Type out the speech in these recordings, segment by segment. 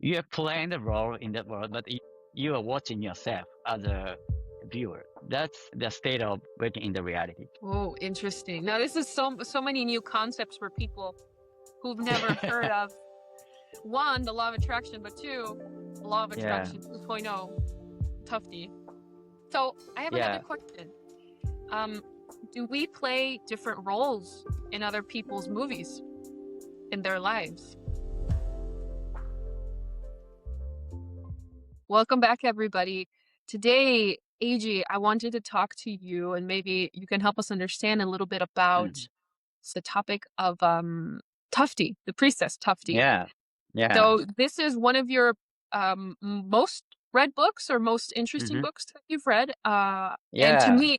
you are playing the role in that world, but you are watching yourself as a viewer. That's the state of waking in the reality. Oh, interesting. Now this is so many new concepts for people who've never heard of one, the law of attraction, but two, the law of Yeah, attraction 2.0, Tufti. So I have another yeah. question. Do we play different roles in other people's movies in their lives? Welcome back, everybody. Today, Eiji, I wanted to talk to you, and maybe you can help us understand a little bit about Mm. the topic of Tufti, the priestess Tufti. Yeah, yeah. So this is one of your most read books or most interesting Hmm. books that you've read. And to Yeah, me,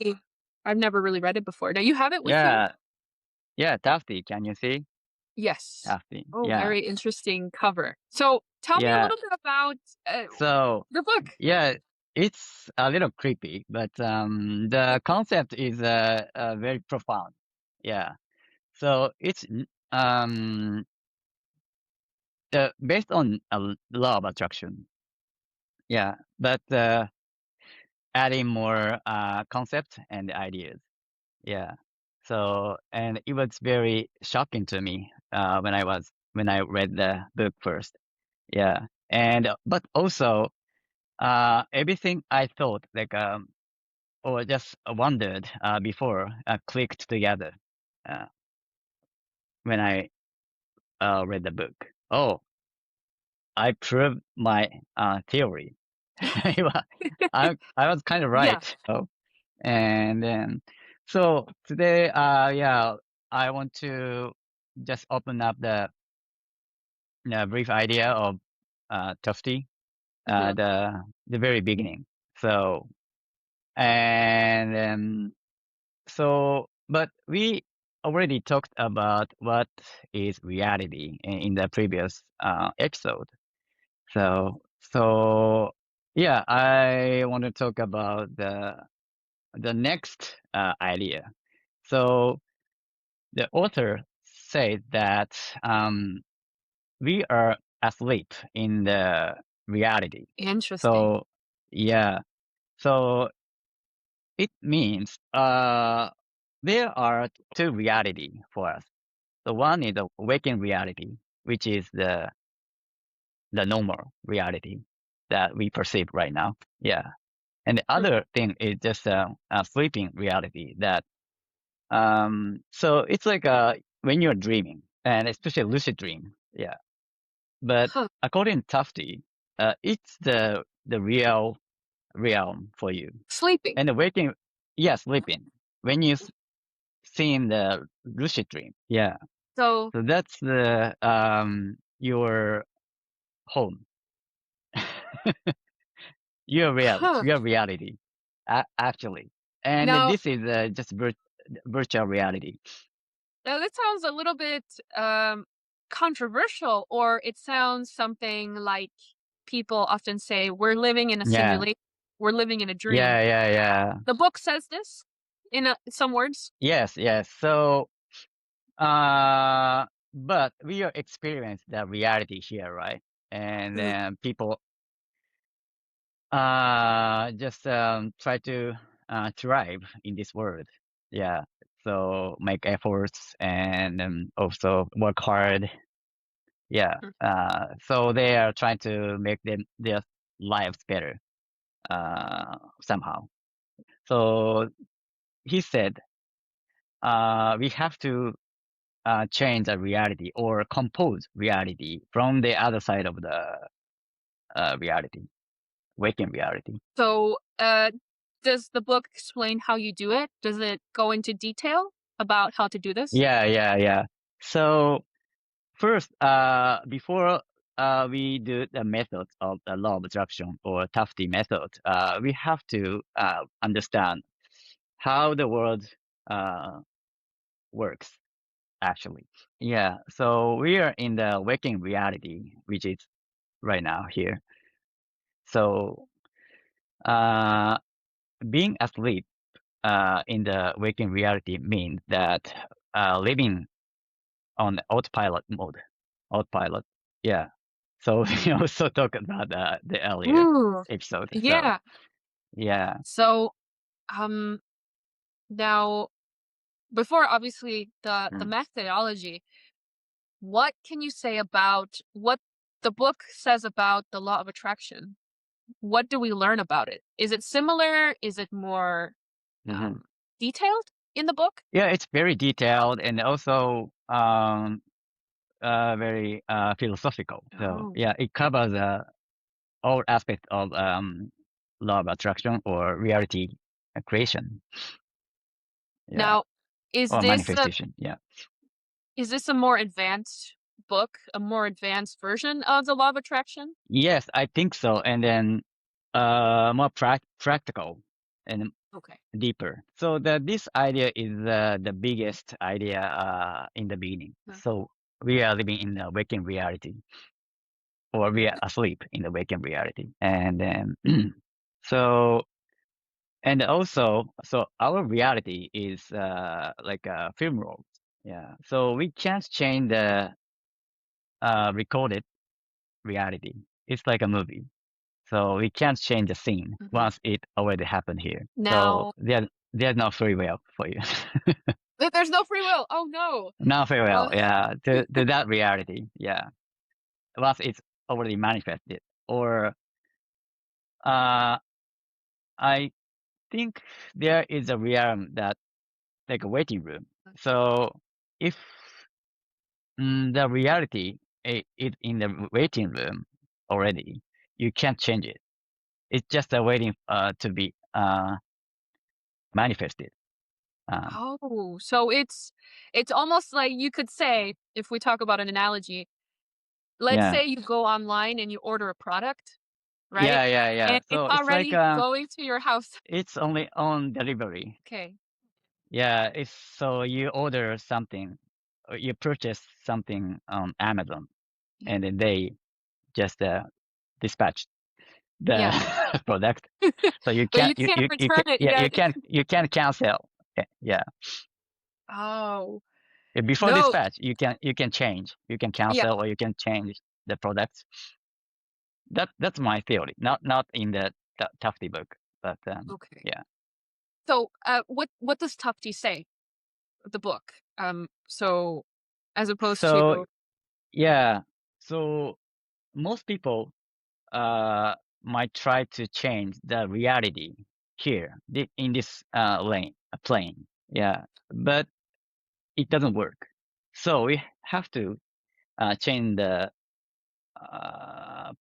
I've never really read it before. Now you have it with you? yeah, yeah. Tufti, can you see? Yes. Tufti. Oh, Yeah, very interesting cover. So tell me a yeah. little bit about So, the book. yeah, it's a little creepy, but the concept is very profound. Yeah. So it's based on a law of attraction. Yeah, but adding more concepts and ideas. Yeah. So, and it was very shocking to me when I read the book first. Yeah. And but also everything I thought like or just wondered before clicked together uh, when I read the book. Oh, I proved my theory. I was kind of Yeah. right. Oh, and then so today, yeah, I want to just open up the brief idea of Tufti, Hmm. the very beginning. So and but we already talked about what is reality in the previous episode. So yeah, I want to talk about the next idea. So the author said that we are asleep in the reality. Interesting. So yeah, so it means there are two reality for us. The one is the waking reality, which is the normal reality that we perceive right now. Yeah. And the Hmm. other thing is just a sleeping reality that, so it's like when you're dreaming, and especially lucid dream. Yeah. But Huh. according to Tufti, it's the real realm for you. Sleeping. And the waking, yeah, sleeping. When you seeing the lucid dream, yeah. So, So that's the your home, huh. your reality, actually. And Now, this is just virtual reality. now that sounds a little bit controversial, or it sounds something like people often say, we're living in a Yeah, simulation, we're living in a dream. yeah. The book says this in some words. Yes, yes. So, but we are experience the reality here, right? And Mm. then people just try to thrive in this world. Yeah. So make efforts and also work hard. Yeah. So they are trying to make their lives better somehow. So he said, we have to change the reality or compose reality from the other side of the reality, waking reality. So, does the book explain how you do it? Does it go into detail about how to do this? Yeah. So first, before we do the method of the law of attraction or Tufti method, we have to understand how the world uh, works actually. Yeah. So we are in the waking reality, which is right now here. So uh, being asleep in the waking reality means that living on autopilot mode. Autopilot. Yeah. So we also talk about the earlier Ooh, episode. So yeah. yeah. So, now before obviously the Mm. methodology, what can you say about what the book says about the law of attraction? What do we learn about it? Is it similar? Is it more Hmm. detailed in the book? Yeah, it's very detailed and also very philosophical. So Oh. yeah, it covers all aspects of law of attraction or reality creation. Yeah, Now, is or this a manifestation. Yeah. is this a more advanced book, a more advanced version of the law of attraction? Yes, I think so. And then more practical and Okay. deeper. So this idea is the biggest idea in the beginning. Uh, So we are living in a waking reality, or we are asleep in the waking reality, and then so and also so our reality is like a film roll. Yeah. So we can't change the recorded reality. It's like a movie. So we can't change the scene mhm. once it already happened here. So Now, there's no free will for you. there's no free will. Oh no. No free will, Uh, yeah. To that reality, yeah. Once it's already manifested. Or uh I think there is a realm that like a waiting room. So if the reality is in the waiting room already, you can't change it. It's just waiting to be manifested. Um, oh, so it's almost like you could say, if we talk about an analogy, let's yeah. say you go online and you order a product, right? Yeah, yeah, yeah. And it's So it's like already going to your house. it's only on delivery. Okay. Yeah, it's so you order something, or you purchase something on Amazon, Yeah. and then they just dispatch the Yeah. product. So you But can't you can't you return can it. You yeah got you can't cancel. Yeah. Oh, Yeah, before no. dispatch, you can change, you can Yeah. cancel, or you can change the products. That's my theory. Not in the Tufti book, but Okay. yeah. So, what does Tufti say? The book. So as opposed So to yeah, so most people might try to change the reality here in this plane. Yeah, but it doesn't work. So we have to change the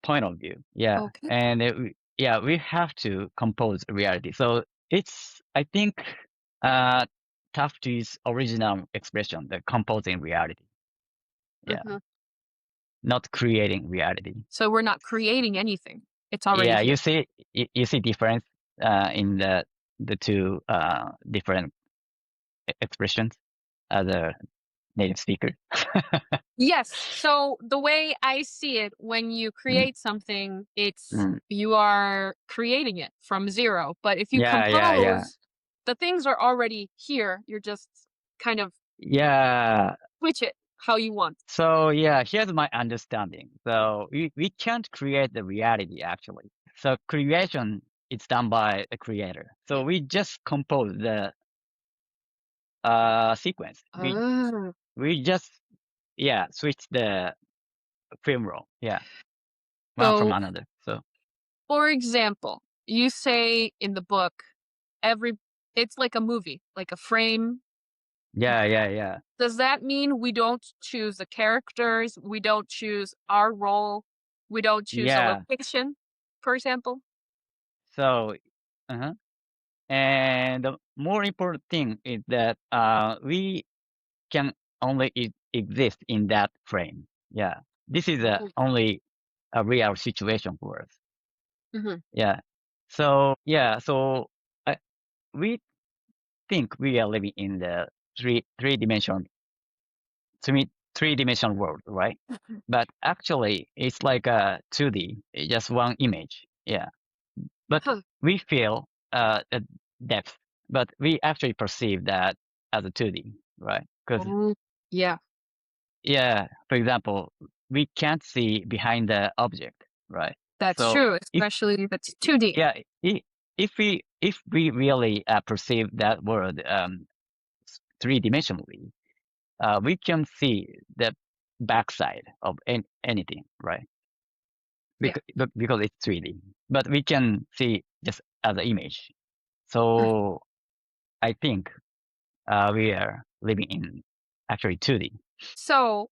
point of view. Yeah, okay. and yeah, we have to compose reality. So it's I think Tufti's original expression, the composing reality. Yeah, Mhm. not creating reality. So we're not creating anything. It's already Yeah, here. you see difference in the two different expressions as a native speaker. Yes. So the way I see it, when you Mm, create something, it's mm. you are creating it from zero. But if you Yeah, yeah, yeah, compose, the things are already here. You're just kind of yeah. switch it how you want. So yeah, here's my understanding. So we can't create the reality actually. So creation is done by the creator. So Yeah. we just compose the sequence. Ah. We just yeah switch the film roll. Yeah, one from So, another. So for example, you say in the book, every it's like a movie, like a frame. yeah, yeah, yeah, Does that mean we don't choose the characters? We don't choose our role? We don't choose a yeah. location, for example? So uh-huh. And the more important thing is that we can only exist in that frame. Yeah, this is a Oh. only a real situation for us. Mhm. Yeah. So yeah, so we think we are living in the three dimension world, right? But actually, it's like a 2D, just one image. Yeah. But Huh. we feel the depth, but we actually perceive that as a 2D, right? Because Oh, yeah. yeah, for example, we can't see behind the object, right? That's So true, if especially if it's 2D. yeah, if we really perceive that world three-dimensionally, we can see the backside of anything, right? Yeah. Because it's 3D, but we can see just as an image. Mhm. So I think we are living in actually 2D. So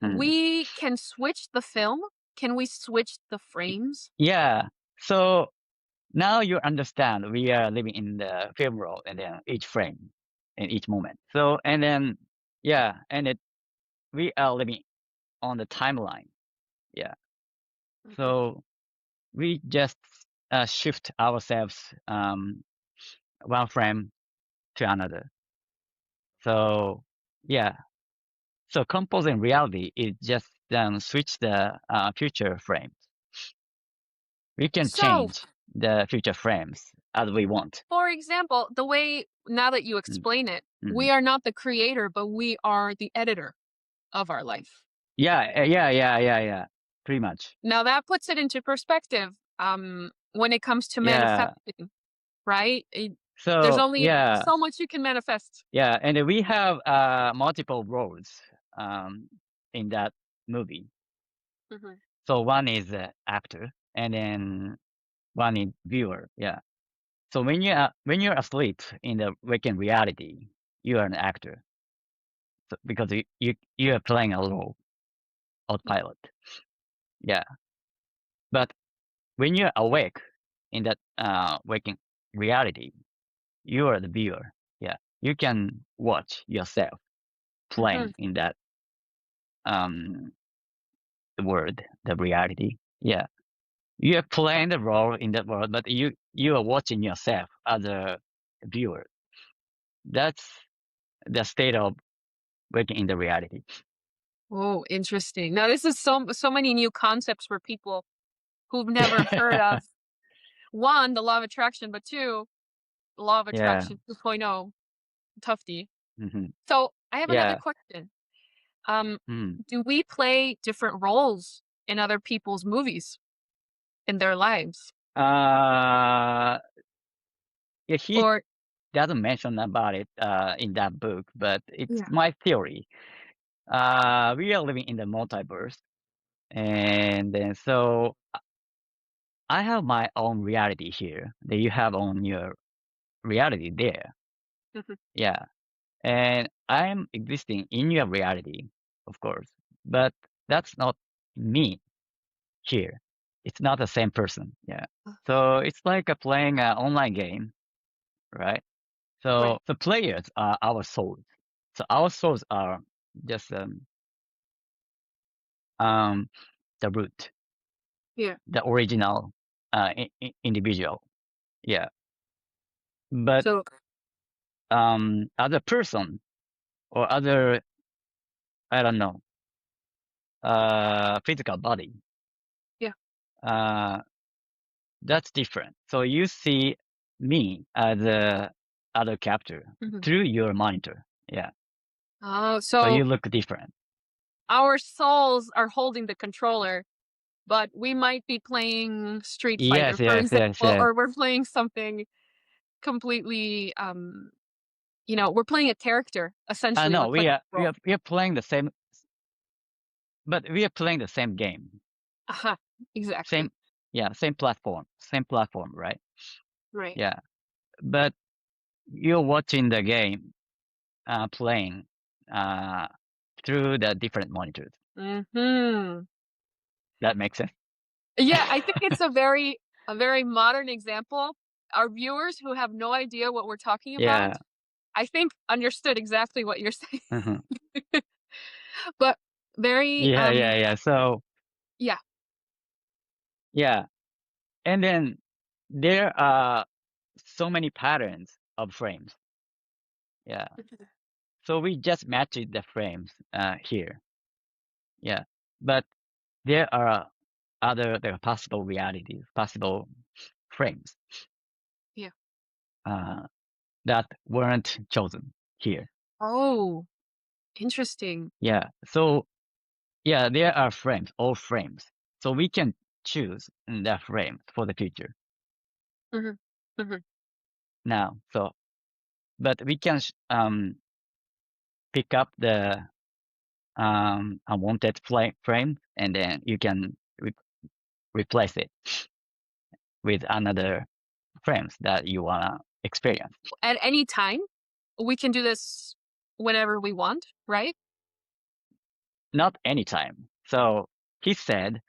Hmm. we can switch the film. Can we switch the frames? Yeah. So now you understand we are living in the film world and then each frame in each moment. So, and then, yeah, and we are living on the timeline. Yeah. Mhm. So we just shift ourselves one frame to another. So, yeah. So composing reality is just switch the future frames. We can So, change the future frames as we want. for example, the way now that you Mm, explain it, mm. we are not the creator, but we are the editor of our life. Yeah, yeah. Pretty much. Now that puts it into perspective when it comes to Yeah. manifesting, right? There's So only yeah, so much you can manifest. yeah, and we have multiple roles um, in that movie. Mhm. So one is actor, and then one is viewer. Yeah. So when you're asleep in the waking reality, you are an actor, so, because you are playing a role, Yeah. autopilot. Yeah. But when you're awake in that waking reality, you are the viewer. Yeah. You can watch yourself Mhm. playing in that um world, the reality. Yeah. You are playing the role in that world, but you are watching yourself as a viewer. That's the state of waking in the reality. Oh, interesting. Now this is so many new concepts for people who've never heard of one, the law of attraction, but two, the law of Yeah. attraction 2.0, Tufti. Hmm. So I have another Yeah. question. Um, Mm. do we play different roles in other people's movies in their lives? Uh, yeah, he Or doesn't mention about it in that book, but it's yeah. my theory. We are living in the multiverse, and then so I have my own reality here. That you have on your reality there. Mhm. Yeah, and I'm existing in your reality, of course, but that's not me here. It's not the same person. Yeah, so it's like playing an online game, right? So Right. the players are our souls. So our souls are just um, the root, Yeah. the original individual. Yeah, but So other person or other, I don't know, physical body, yeah. uh, that's different. So you see me as a other character Mhm. through your monitor. Yeah, Oh, so so you look different. our souls are holding the controller, but we might be playing Street Fighter, Yes, for yes, yes, example, yes. or we're playing something completely we're playing a character essentially No, when playing a role. we are playing the same, but we are playing the same game. Aha, exactly. Same, yeah, same platform, right? Right. Yeah, but you're watching the game playing uh, through the different monitors. Mhm. That makes sense. Yeah, I think it's a very modern example. Our viewers who have no idea what we're talking about, Yeah. I think understood exactly what you're saying. Mhm. But very Yeah. So yeah. yeah, and then there are so many patterns of frames. Yeah. So we just matched the frames here. Yeah. But there are there are possible realities, possible frames Yeah. uh, that weren't chosen here. Oh, interesting. Yeah. So Yeah, there are frames, all frames. So we can choose the frame for the future Hmm. Hmm. now. So, but we can pick up the unwanted frame, and then you can replace it with another frames that you wanna experience. At any time, we can do this whenever we want, right? Not anytime. So he said,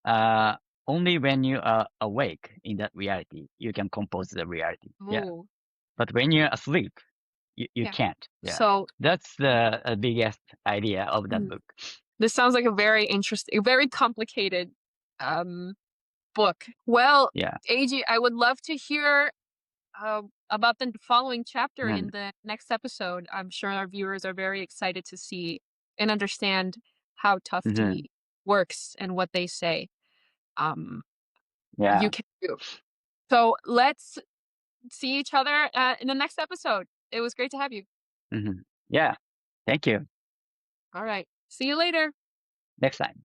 uh, only when you are awake in that reality, you can compose the reality. Yeah. Ooh, But when you're asleep, you yeah. can't. Yeah. So That's the biggest idea of that mm, book. this sounds like a very interesting, very complicated um, book. Well, Yeah. Eiji, I would love to hear about the following chapter in Mm, the next episode. I'm sure our viewers are very excited to see and understand how mhm, Tufti works and what they say. Um, you yeah. can do. So let's see each other in the next episode. It was great to have you. Mhm. Yeah. Thank you. All right. See you later. Next time.